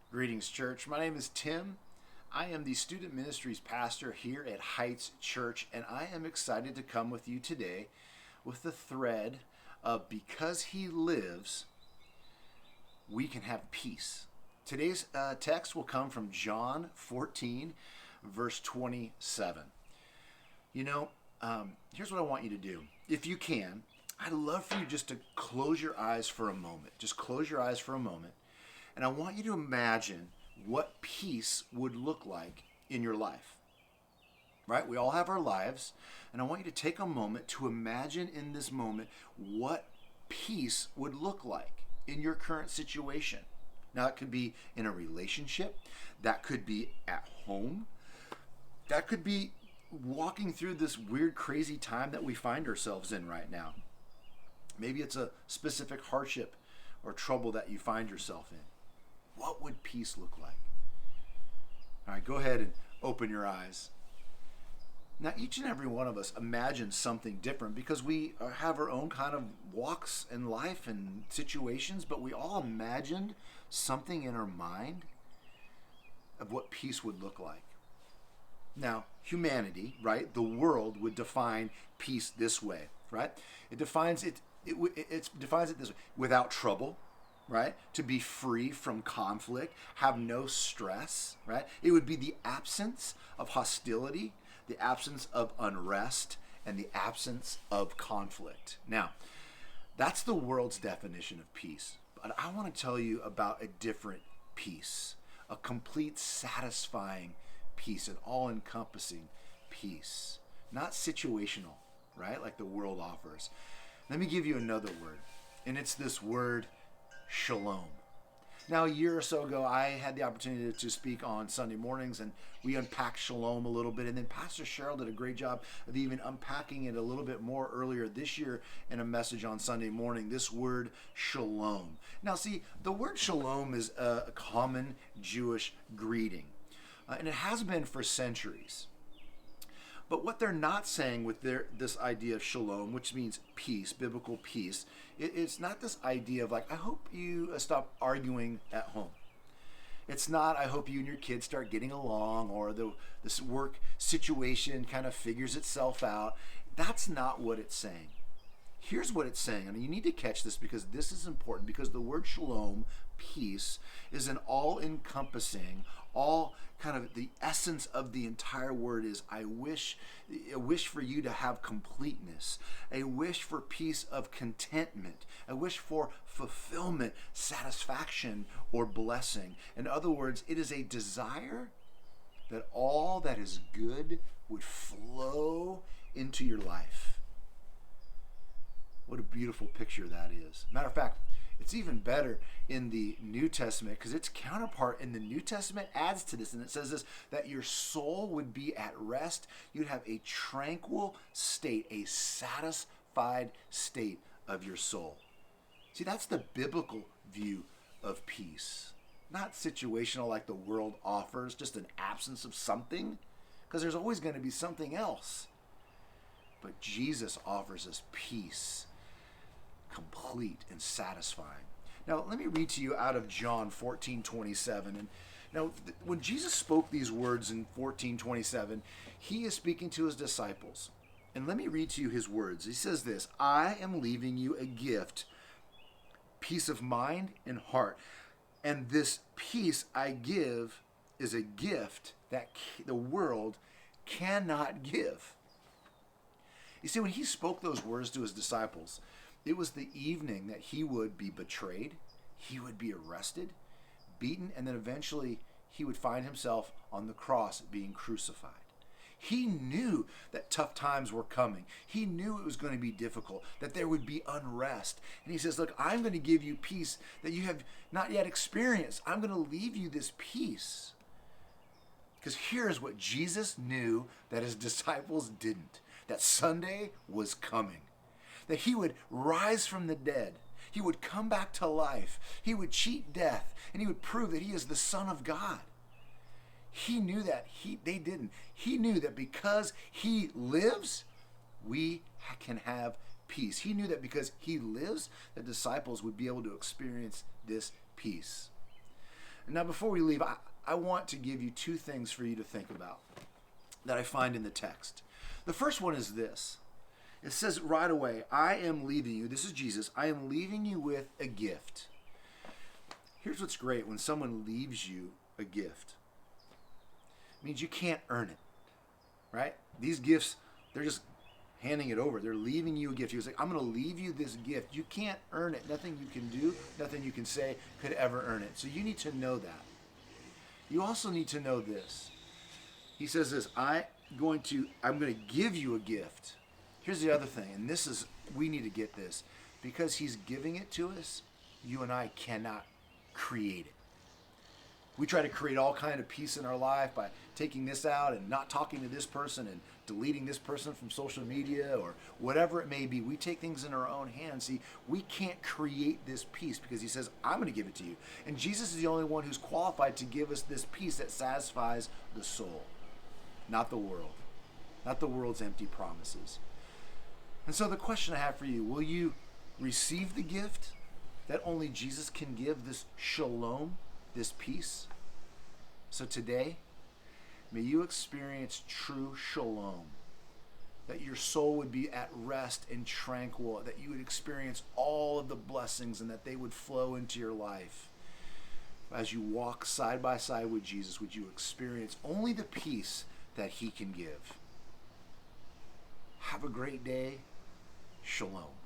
Greetings, church. My name is Tim. I am the student ministries pastor here at Heights Church, and I am excited to come with you today with the thread of because he lives, we can have peace. Today's text will come from John 14, verse 27. Here's what I want you to do. If you can, I'd love for you just to close your eyes for a moment. Just close your eyes for a moment. And I want you to imagine what peace would look like in your life. Right? We all have our lives. And I want you to take a moment to imagine in this moment what peace would look like in your current situation. Now, it could be in a relationship. That could be at home. That could be walking through this weird, crazy time that we find ourselves in right now. Maybe it's a specific hardship or trouble that you find yourself in. What would peace look like? All right, go ahead and open your eyes. Now, each and every one of us imagines something different because we have our own kind of walks in life and situations, but we all imagined something in our mind of what peace would look like. Now, humanity, right, the world would define peace this way, right? It defines it this way: without trouble, right? To be free from conflict, have no stress, right? It would be the absence of hostility, the absence of unrest, and the absence of conflict. Now, that's the world's definition of peace. But I want to tell you about a different peace, a complete, satisfying peace, an all-encompassing peace, not situational, right? Like the world offers. Let me give you another word, and it's this word, shalom. Now, a year or so ago, I had the opportunity to speak on Sunday mornings, and we unpacked shalom a little bit. And then Pastor Cheryl did a great job of even unpacking it a little bit more earlier this year in a message on Sunday morning, this word shalom. Now, see, the word shalom is a common Jewish greeting, and it has been for centuries. But what they're not saying with this idea of shalom, which means peace, biblical peace, it's not this idea of like, I hope you stop arguing at home. It's not, I hope you and your kids start getting along, or this work situation kind of figures itself out. That's not what it's saying. Here's what it's saying, and you need to catch this because this is important, because the word shalom, peace, is an all-encompassing, all kind of the essence of the entire word is I wish for you to have completeness, a wish for peace of contentment, a wish for fulfillment, satisfaction, or blessing. In other words, it is a desire that all that is good would flow into your life. What a beautiful picture that is. Matter of fact, it's even better in the New Testament because its counterpart in the New Testament adds to this, and it says this, that your soul would be at rest. You'd have a tranquil state, a satisfied state of your soul. See, that's the biblical view of peace. Not situational like the world offers, just an absence of something, because there's always going to be something else. But Jesus offers us peace, complete and satisfying. Now, let me read to you out of John 14:27. And now, when Jesus spoke these words in 14:27, he is speaking to his disciples. And let me read to you his words. He says this, I am leaving you a gift, peace of mind and heart. And this peace I give is a gift that the world cannot give. You see, when he spoke those words to his disciples, it was the evening that he would be betrayed, he would be arrested, beaten, and then eventually he would find himself on the cross being crucified. He knew that tough times were coming. He knew it was going to be difficult, that there would be unrest. And he says, look, I'm going to give you peace that you have not yet experienced. I'm going to leave you this peace. Because here's what Jesus knew that his disciples didn't, that Sunday was coming, that he would rise from the dead. He would come back to life. He would cheat death, and he would prove that he is the Son of God. He knew that. They didn't. He knew that because he lives, we can have peace. He knew that because he lives, the disciples would be able to experience this peace. Now, before we leave, I want to give you two things for you to think about that I find in the text. The first one is this. It says right away, I am leaving you. This is Jesus. I am leaving you with a gift. Here's what's great when someone leaves you a gift. It means you can't earn it, right? These gifts, they're just handing it over. They're leaving you a gift. He was like, I'm going to leave you this gift. You can't earn it. Nothing you can do, nothing you can say could ever earn it. So you need to know that. You also need to know this. He says this, I'm going to give you a gift. Here's the other thing, and this is, we need to get this. Because he's giving it to us, you and I cannot create it. We try to create all kind of peace in our life by taking this out and not talking to this person and deleting this person from social media or whatever it may be. We take things in our own hands. See, we can't create this peace because he says, I'm going to give it to you. And Jesus is the only one who's qualified to give us this peace that satisfies the soul, not the world, not the world's empty promises. And so the question I have for you, will you receive the gift that only Jesus can give, this shalom, this peace? So today, may you experience true shalom, that your soul would be at rest and tranquil, that you would experience all of the blessings and that they would flow into your life. As you walk side by side with Jesus, would you experience only the peace that he can give? Have a great day. Shalom.